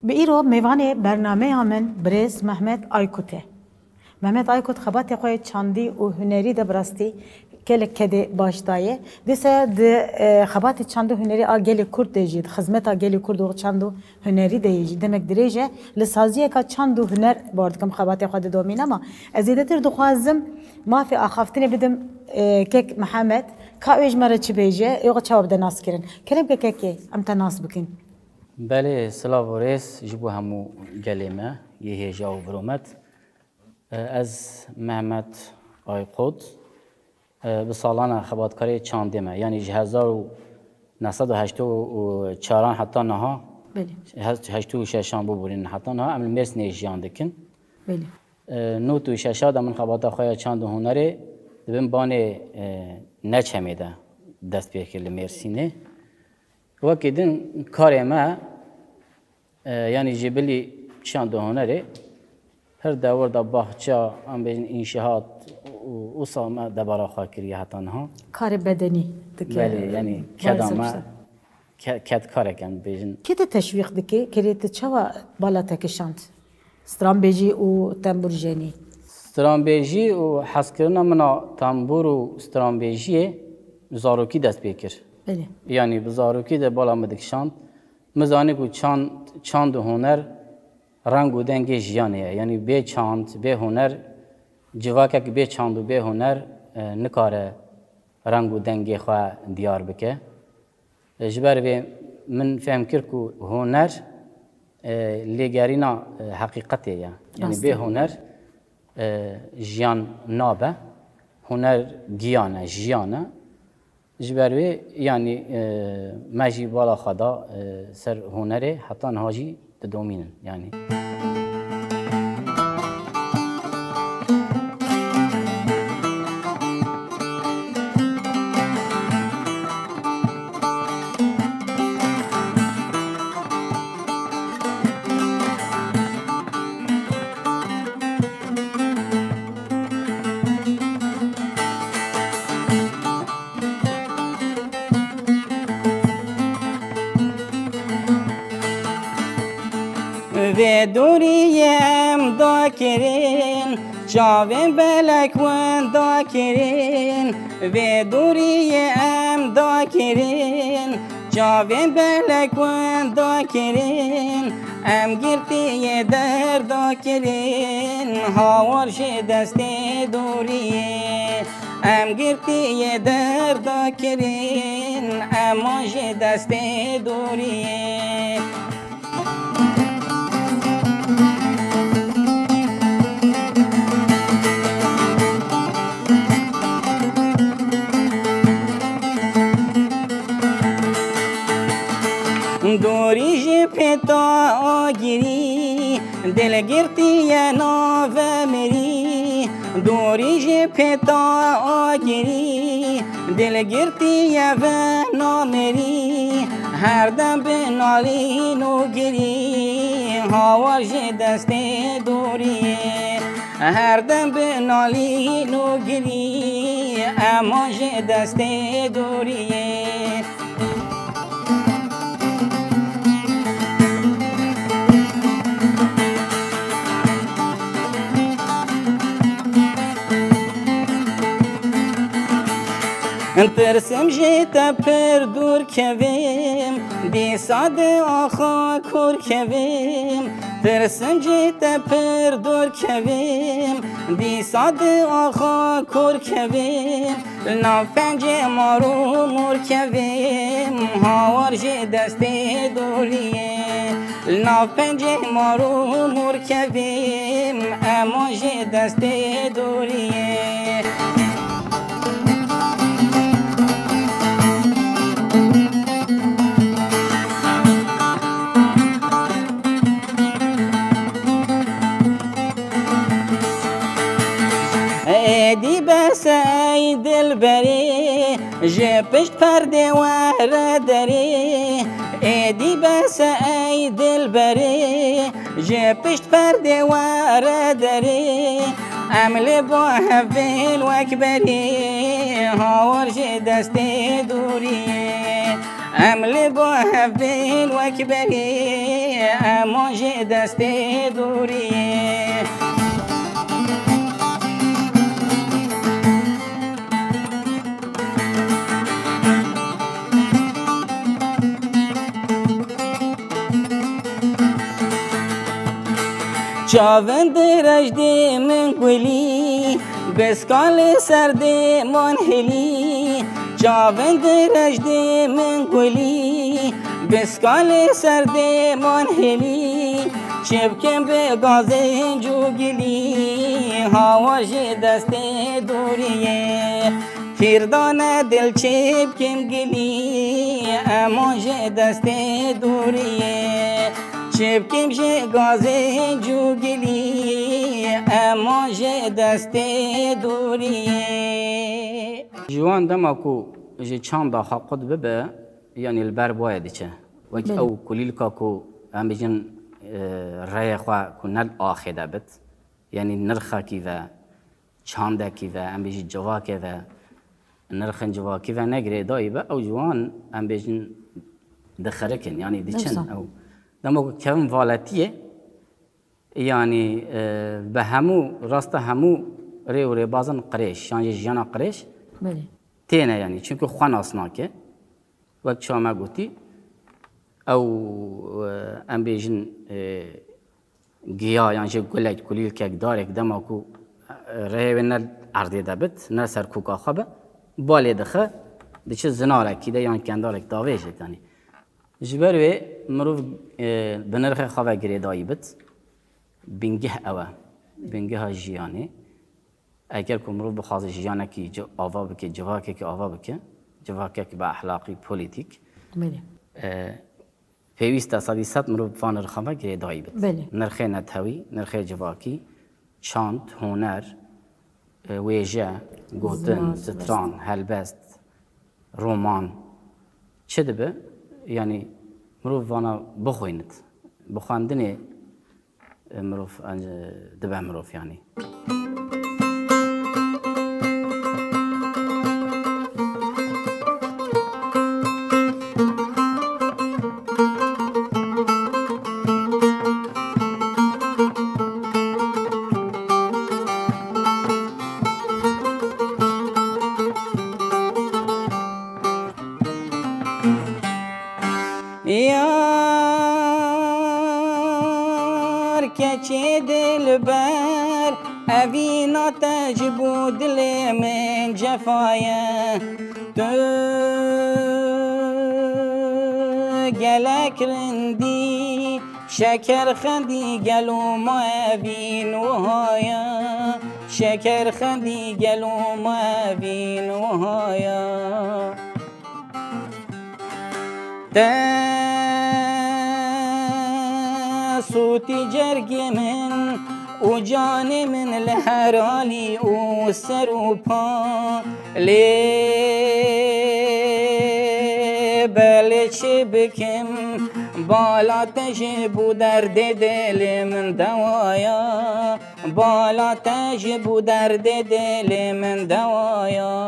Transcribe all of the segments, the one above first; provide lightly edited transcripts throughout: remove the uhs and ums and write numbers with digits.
بإيرو ميواني برنامه من بريس محمد آيكوته. محمد آيكوت خبات يقوي چاندي و هنري ده براستی كلك كده باشدايه دسه د خبات چاندو هنري آگلی کرد دیجید خدمت آگلی کرد و چاندو هنري دیجید دمک دریجه لسازیه که چاندو هنر بارد کم خبات خود دومین اما ازیدتر دخوازم ما في آخافتني بدم كيك محمد كاويج مرة تشبيجه يوقع تشاوب ده ناس كرن كلام كيكي أم تناس بكين بله سلاوريس جبو همو جلمه یه جاو برومت از محمد آیقود بسالانه خباتکاری چاندمه یعنی 1984 حتی نها بله 86 بورین حتی نها عمل مرس نیجیان دکن بله نوت و ششاد من خباتا خواه چاند هنره دبن بانه نچمیده دست بیکل مرسینه وکیدن کاری ما yani jibeli çandu honere her devir da bahçe am bejin inşaat usama da bara khakiriye hatan ha kar bedeni beli yani kedama ked kareken bejin kete teşvik dike kerete çava bala tekişant strambeji u tamburjeni strambeji u haskirina mina tambur u strambejiye zaroki dest bekir beli yani zaroki de bala medikşant مزانی کو چاند هنر رنگ و دنگ جیانه یعنی به چاند به هنر جواکه که به چاند و به هنر نکاره رنگ و دنگ خواه دیار بکه جبر به من فهم کرد که هنر لگرینا حقیقتیه یعنی به هنر جیان نابه هنر گیانه جیانه جبروی یعنی ماجی بالا خدا سر هنره حتی نهاجی دومینن یعنی و دوریم دا کرین چاوین بلک ون دا کرین و دوریم دا کرین چاوین بلک ون دا کرین ام گرتی در دا کرین هاورش دست دوریه ام گرتی در دا کرین اماش دست دوریه دوری جی پتا آگیری دلگرتی ناو مری دوری جی پتا آگیری دلگرتی و نامری هر دم به نالی نوگیری هاور جی دست دوریه هر دم به نالی نوگیری اما جی دست دوریه ترسم جیتا پر دور کویم دی ساده آخا کور کویم ترسم جیتا پر دور کویم دی ساده آخا کور کویم نافنج مارو مور کویم هاور جی دست دوریه نافنج مارو مور کویم اما جی دست دوریه دی بس ای دل بری جه پشت پرده وره دری دی بس ای دل بری جه پشت پرده وره دری عمل با هفل وکبری هاور جه دست دوریه عمل با هفبین وکبری اما جه دست دوریه چاوند رجدی من گلی بسکال سردی من هلی چاوند رجدی من گلی بسکال سردی من هلی چپکم به گاز جو گلی هواج دست دوریه فردان دل چپکم گلی اماج دست دوریه چپکم شه گازه جو گلی اما شه دست دوریه جوان دما کو جه چند داخل قد ببه یعنی البر باید چه وقت او کلیل که هم بجن رای خواه که نل آخده بد یعنی نرخه کی و چانده کی و هم بجن جواکه و نرخن جواکی و نگره دایی به او جوان هم بجن دخرکن یعنی دیچن او دما کم والتیه یعنی به همو راست همو ری بازن قریش یعنی جانا قریش تینه یعنی چون خوان اسناکه وقت شما گویی او ام بیشن گیا یعنی چه گلک کلیل که دارک دما کو ری و نل عرضه دبت نل سر کوکا خبه بالی دخه دیچه زناره کیده یعنی کندارک داویشه یعنی جبروی مروف بنرخ خواه گریدایی بد بینگه اوه بینگه ها جیانه اگر که مروف بخواست جیانه که آوا بکه جواکه که آوا بکه جواکه که با اخلاقی پولیتیک پیوست صدی ست مروف با نرخ خواه گریدایی بد نرخ نتهوی نرخ جواکی چاند هنر ویجه گوتن ستران هلبست رومان چه دبه یعنی مروف وانا بخویند بخواندنی مروف دبه مروف یعنی یار کچه دل بر اوینا تجبو دل من جفایه تو گلک رندی شکر خندی گلو ما اوین و هایا شکر خندی گلو ما اوین و هایا صوتی جرگ من و جان من لحرالی و سر و پا لی بله چه بکم بالا تجبو درد دل من دوایا بالا تجبو درد دل من دوایا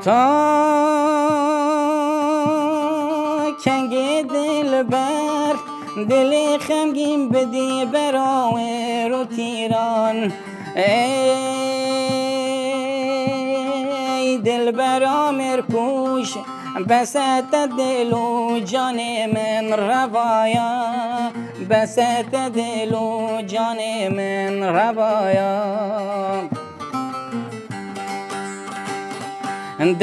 تا کنگ دل بر دل خمگین بدی براوه رو تیران ای دل برا مرکوش بسات دل و جان من روایا بسات دل و جان من روایا دمات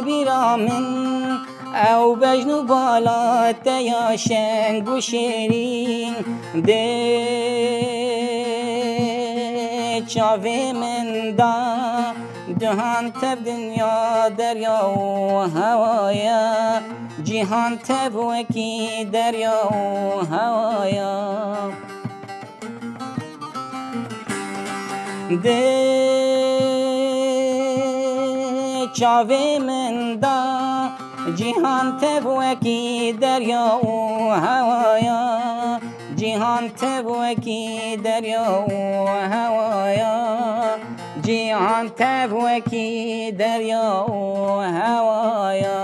بیرامن او بجنو بالا تیا شنگ و شیرین ده چاوه من دا جهان تب دنیا دریا و هوایا جهان تب وکی دریا و هوایا ده چاوی من دا جهان تب وکی دریا و هوایا جهان تب وکی دریا و هوایا جهان تب وکی دریا و هوایا